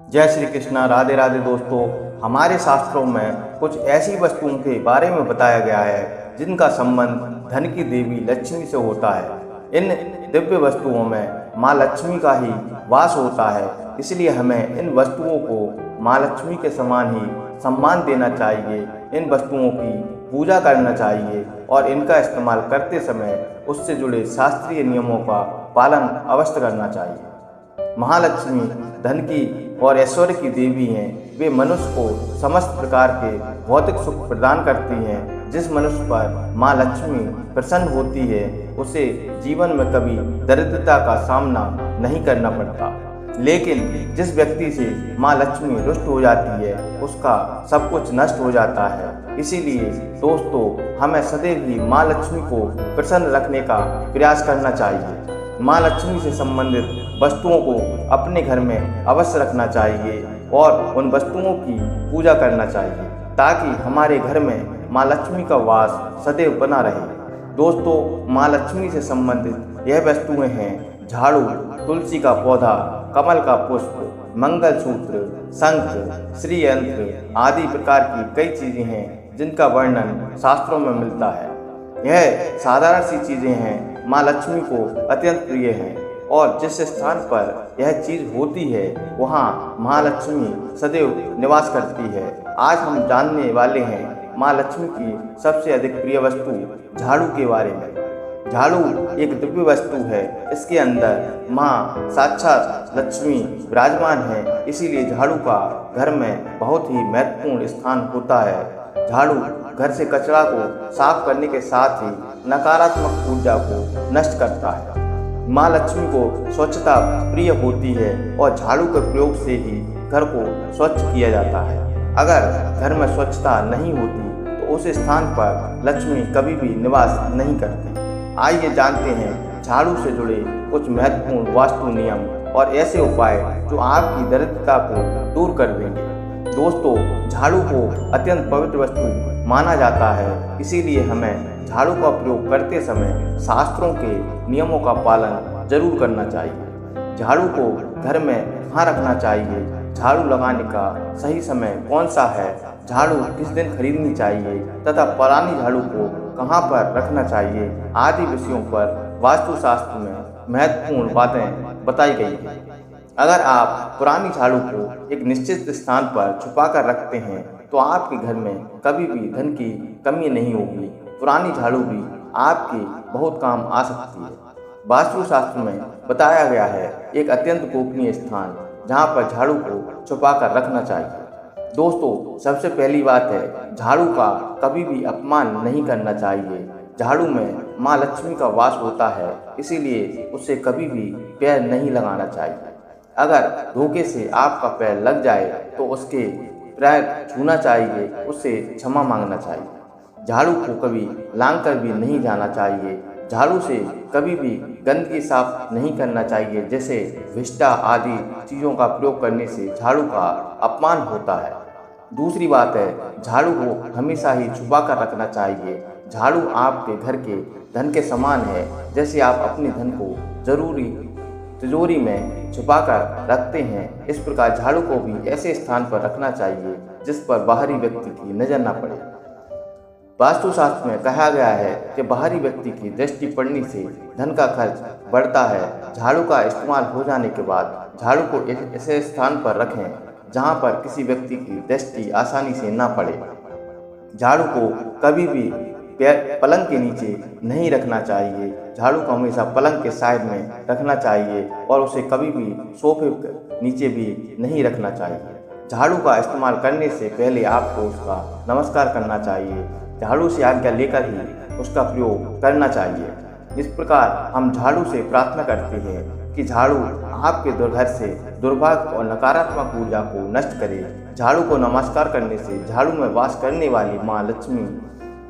जय श्री कृष्णा। राधे राधे दोस्तों। हमारे शास्त्रों में कुछ ऐसी वस्तुओं के बारे में बताया गया है जिनका संबंध धन की देवी लक्ष्मी से होता है। इन दिव्य वस्तुओं में माँ लक्ष्मी का ही वास होता है, इसलिए हमें इन वस्तुओं को माँ लक्ष्मी के समान ही सम्मान देना चाहिए। इन वस्तुओं की पूजा करना चाहिए और इनका इस्तेमाल करते समय उससे जुड़े शास्त्रीय नियमों का पालन अवश्य करना चाहिए। महालक्ष्मी धन की और ऐश्वर्य की देवी हैं। वे मनुष्य को समस्त प्रकार के भौतिक सुख प्रदान करती हैं। जिस मनुष्य पर माँ लक्ष्मी प्रसन्न होती है उसे जीवन में कभी दरिद्रता का सामना नहीं करना पड़ता, लेकिन जिस व्यक्ति से माँ लक्ष्मी रुष्ट हो जाती है उसका सब कुछ नष्ट हो जाता है। इसीलिए दोस्तों, हमें सदैव ही माँ लक्ष्मी को प्रसन्न रखने का प्रयास करना चाहिए। माँ लक्ष्मी से संबंधित वस्तुओं को अपने घर में अवश्य रखना चाहिए और उन वस्तुओं की पूजा करना चाहिए ताकि हमारे घर में माँ लक्ष्मी का वास सदैव बना रहे। दोस्तों, माँ लक्ष्मी से संबंधित यह वस्तुएं हैं झाड़ू, तुलसी का पौधा, कमल का पुष्प, मंगलसूत्र, शंख, श्रीयंत्र आदि प्रकार की कई चीजें हैं जिनका वर्णन शास्त्रों में मिलता है। यह साधारण सी चीजें हैं, माँ लक्ष्मी को अत्यंत प्रिय हैं और जिस स्थान पर यह चीज होती है वहाँ माँ लक्ष्मी सदैव निवास करती है। आज हम जानने वाले हैं माँ लक्ष्मी की सबसे अधिक प्रिय वस्तु झाड़ू के बारे में। झाड़ू एक दिव्य वस्तु है। इसके अंदर माँ साक्षात लक्ष्मी विराजमान है, इसीलिए झाड़ू का घर में बहुत ही महत्वपूर्ण स्थान होता है। झाड़ू घर से कचरा को साफ करने के साथ ही नकारात्मक ऊर्जा को नष्ट करता है। माँ लक्ष्मी को स्वच्छता प्रिय होती है और झाड़ू के प्रयोग से ही घर को स्वच्छ किया जाता है। अगर घर में स्वच्छता नहीं होती तो उस स्थान पर लक्ष्मी कभी भी निवास नहीं करती। आइए जानते हैं झाड़ू से जुड़े कुछ महत्वपूर्ण वास्तु नियम और ऐसे उपाय जो आपकी दरिद्रता को दूर कर देंगे। दोस्तों, झाड़ू को अत्यंत पवित्र वस्तु माना जाता है, इसीलिए हमें झाड़ू का प्रयोग करते समय शास्त्रों के नियमों का पालन जरूर करना चाहिए। झाड़ू को घर में कहाँ रखना चाहिए, झाड़ू लगाने का सही समय कौन सा है, झाड़ू किस दिन खरीदनी चाहिए तथा पुरानी झाड़ू को कहाँ पर रखना चाहिए आदि विषयों पर वास्तुशास्त्र में महत्वपूर्ण बातें बताई गई हैं। अगर आप पुरानी झाड़ू को एक निश्चित स्थान पर छुपा कर रखते हैं तो आपके घर में कभी भी धन की कमी नहीं होगी। पुरानी झाड़ू भी आपके बहुत काम आ सकती है। वास्तुशास्त्र में बताया गया है एक अत्यंत गोपनीय स्थान जहाँ पर झाड़ू को छुपा कर रखना चाहिए। दोस्तों, सबसे पहली बात है झाड़ू का कभी भी अपमान नहीं करना चाहिए। झाड़ू में माँ लक्ष्मी का वास होता है, इसीलिए उसे कभी भी पैर नहीं लगाना चाहिए। अगर धोखे से आपका पैर लग जाए तो उसके पैर छूना चाहिए, उससे क्षमा मांगना चाहिए। झाड़ू को कभी लांग कर भी नहीं जाना चाहिए। झाड़ू से कभी भी गंदगी साफ नहीं करना चाहिए, जैसे विष्टा आदि चीज़ों का प्रयोग करने से झाड़ू का अपमान होता है। दूसरी बात है झाड़ू को हमेशा ही छुपा कर रखना चाहिए। झाड़ू आपके घर के धन के समान है। जैसे आप अपने धन को तिजोरी में छुपा कर रखते हैं, इस प्रकार झाड़ू को भी ऐसे स्थान पर रखना चाहिए जिस पर बाहरी व्यक्ति की नजर न पड़े। वास्तुशास्त्र में कहा गया है कि बाहरी व्यक्ति की दृष्टि पड़ने से धन का खर्च बढ़ता है। झाड़ू का इस्तेमाल हो जाने के बाद झाड़ू को ऐसे स्थान पर रखें जहां पर किसी व्यक्ति की दृष्टि आसानी से ना पड़े। झाड़ू को कभी भी पलंग के नीचे नहीं रखना चाहिए। झाड़ू को हमेशा पलंग के साइड में रखना चाहिए और उसे कभी भी सोफे के नीचे भी नहीं रखना चाहिए। झाड़ू का इस्तेमाल करने से पहले आपको उसका नमस्कार करना चाहिए। झाड़ू से आज्ञा लेकर ही उसका प्रयोग करना चाहिए। इस प्रकार हम झाड़ू से प्रार्थना करते हैं कि झाड़ू आपके घर से दुर्भाग्य और नकारात्मक ऊर्जा को नष्ट करे। झाड़ू को नमस्कार करने से झाड़ू में वास करने वाली माँ लक्ष्मी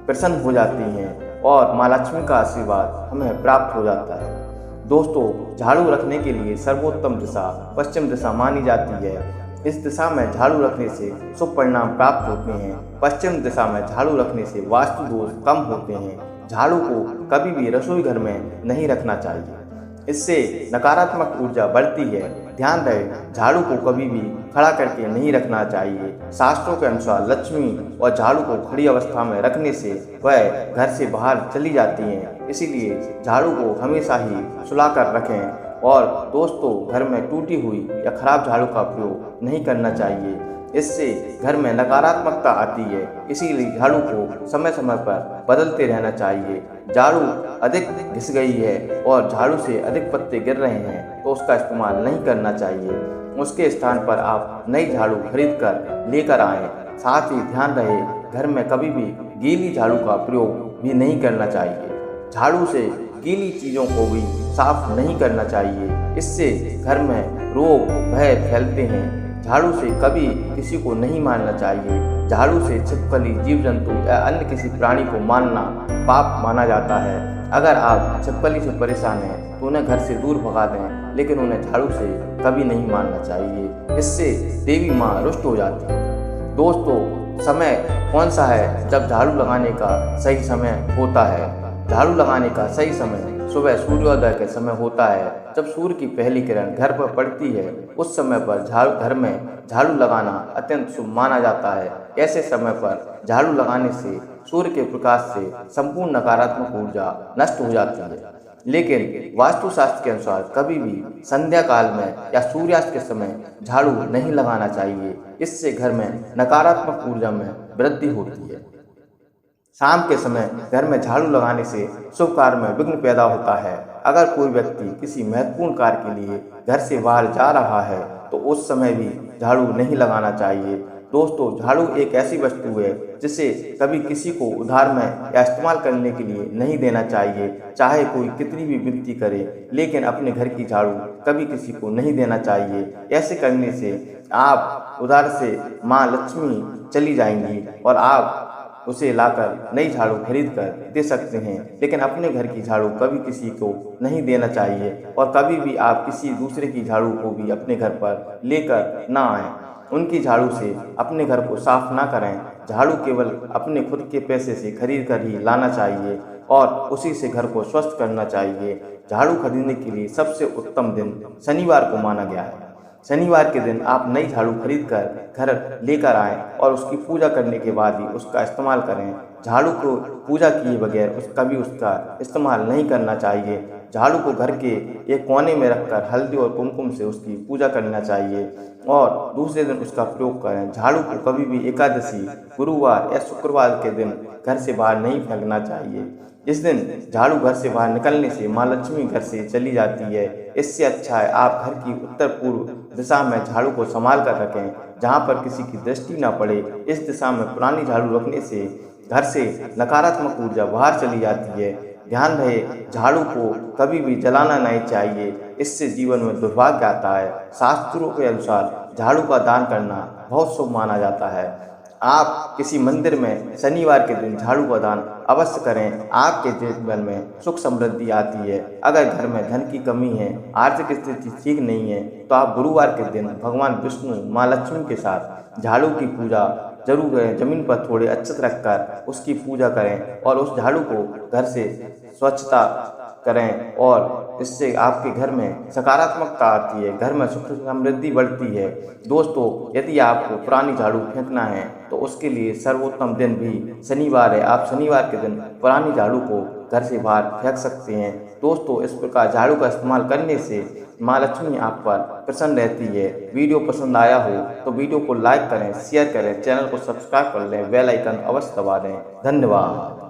प्रसन्न हो जाती हैं और माँ लक्ष्मी का आशीर्वाद हमें प्राप्त हो जाता है। दोस्तों, झाड़ू रखने के लिए सर्वोत्तम दिशा पश्चिम दिशा मानी जाती है। इस दिशा में झाड़ू रखने से शुभ परिणाम प्राप्त होते हैं। पश्चिम दिशा में झाड़ू रखने से वास्तु दोष कम होते हैं। झाड़ू को कभी भी रसोई घर में नहीं रखना चाहिए, इससे नकारात्मक ऊर्जा बढ़ती है। ध्यान रहे झाड़ू को कभी भी खड़ा करके नहीं रखना चाहिए। शास्त्रों के अनुसार लक्ष्मी और झाड़ू को खड़ी अवस्था में रखने से वह घर से बाहर चली जाती हैं। इसीलिए झाड़ू को हमेशा ही सुलाकर रखें। और दोस्तों, घर में टूटी हुई या खराब झाड़ू का प्रयोग नहीं करना चाहिए। इससे घर में नकारात्मकता आती है। इसीलिए झाड़ू को समय समय पर बदलते रहना चाहिए। झाड़ू अधिक घिस गई है और झाड़ू से अधिक पत्ते गिर रहे हैं तो उसका इस्तेमाल नहीं करना चाहिए। उसके स्थान पर आप नई झाड़ू खरीद कर लेकर आएं। साथ ही ध्यान रहे घर में कभी भी गीली झाड़ू का प्रयोग भी नहीं करना चाहिए। झाड़ू से गीली चीज़ों को भी साफ नहीं करना चाहिए। इससे घर में रोग भय फैलते हैं। झाड़ू से कभी किसी को नहीं मारना चाहिए। झाड़ू से छिपकली, जीव जंतु या अन्य किसी प्राणी को मारना पाप माना जाता है। अगर आप छिपकली से परेशान हैं तो उन्हें घर से दूर भगा दें, लेकिन उन्हें झाड़ू से कभी नहीं मारना चाहिए। इससे देवी माँ रुष्ट हो जाती है। दोस्तों, समय कौन सा है जब झाड़ू लगाने का सही समय होता है? झाड़ू लगाने का सही समय सुबह सूर्योदय के समय होता है। जब सूर्य की पहली किरण घर पर पड़ती है उस समय पर घर में झाड़ू लगाना अत्यंत शुभ माना जाता है। ऐसे समय पर झाड़ू लगाने से सूर्य के प्रकाश से संपूर्ण नकारात्मक ऊर्जा नष्ट हो जाती है। लेकिन वास्तुशास्त्र के अनुसार कभी भी संध्या काल में या सूर्यास्त के समय झाड़ू नहीं लगाना चाहिए। इससे घर में नकारात्मक ऊर्जा में वृद्धि होती है। शाम के समय घर में झाड़ू लगाने से शुभ कार्य में विघ्न पैदा होता है। अगर कोई व्यक्ति किसी महत्वपूर्ण कार्य के लिए घर से बाहर जा रहा है तो उस समय भी झाड़ू नहीं लगाना चाहिए। दोस्तों, झाड़ू एक ऐसी वस्तु है जिसे कभी किसी को उधार में या इस्तेमाल करने के लिए नहीं देना चाहिए। चाहे कोई कितनी भी विनती करे, लेकिन अपने घर की झाड़ू कभी किसी को नहीं देना चाहिए। ऐसे करने से आप उधार से माँ लक्ष्मी चली जाएंगी और आप उसे लाकर नई झाड़ू खरीद कर दे सकते हैं। लेकिन अपने घर की झाड़ू कभी किसी को नहीं देना चाहिए। और कभी भी आप किसी दूसरे की झाड़ू को भी अपने घर पर लेकर ना आएं। उनकी झाड़ू से अपने घर को साफ ना करें। झाड़ू केवल अपने खुद के पैसे से खरीद कर ही लाना चाहिए और उसी से घर को स्वस्थ करना चाहिए। झाड़ू खरीदने के लिए सबसे उत्तम दिन शनिवार को माना गया है। शनिवार के दिन आप नई झाड़ू खरीद कर घर लेकर आएं और उसकी पूजा करने के बाद ही उसका इस्तेमाल करें। झाड़ू को पूजा किए बगैर कभी उसका इस्तेमाल नहीं करना चाहिए। झाड़ू को घर के एक कोने में रखकर हल्दी और कुमकुम से उसकी पूजा करना चाहिए और दूसरे दिन उसका प्रयोग करें। झाड़ू को कभी भी एकादशी, गुरुवार या शुक्रवार के दिन घर से बाहर नहीं फेंकना चाहिए। इस दिन झाड़ू घर से बाहर निकलने से माँ लक्ष्मी घर से चली जाती है। इससे अच्छा है आप घर की उत्तर पूर्व दिशा में झाड़ू को संभाल कर रखें, जहाँ पर किसी की दृष्टि न पड़े। इस दिशा में पुरानी झाड़ू रखने से घर से नकारात्मक ऊर्जा बाहर चली जाती है। ध्यान रहे झाड़ू को कभी भी जलाना नहीं चाहिए, इससे जीवन में दुर्भाग्य आता है। शास्त्रों के अनुसार झाड़ू का दान करना बहुत शुभ माना जाता है। आप किसी मंदिर में शनिवार के दिन झाड़ू का दान अवश्य करें। आपके जीवन में सुख समृद्धि आती है। अगर घर में धन की कमी है, आर्थिक स्थिति ठीक नहीं है, तो आप गुरुवार के दिन भगवान विष्णु, माँ लक्ष्मी के साथ झाड़ू की पूजा जरूर करें। जमीन पर थोड़े अक्षत रखकर उसकी पूजा करें और उस झाड़ू को घर से स्वच्छता करें और इससे आपके घर में सकारात्मकता आती है, घर में सुख समृद्धि बढ़ती है। दोस्तों, यदि आपको पुरानी झाड़ू फेंकना है तो उसके लिए सर्वोत्तम दिन भी शनिवार है। आप शनिवार के दिन पुरानी झाड़ू को घर से बाहर फेंक सकते हैं। दोस्तों, इस प्रकार झाड़ू का इस्तेमाल करने से माँ लक्ष्मी आप पर प्रसन्न रहती है। वीडियो पसंद आया हो तो वीडियो को लाइक करें, शेयर करें, चैनल को सब्सक्राइब कर लें, बेल आइकन अवश्य दबा दें। धन्यवाद।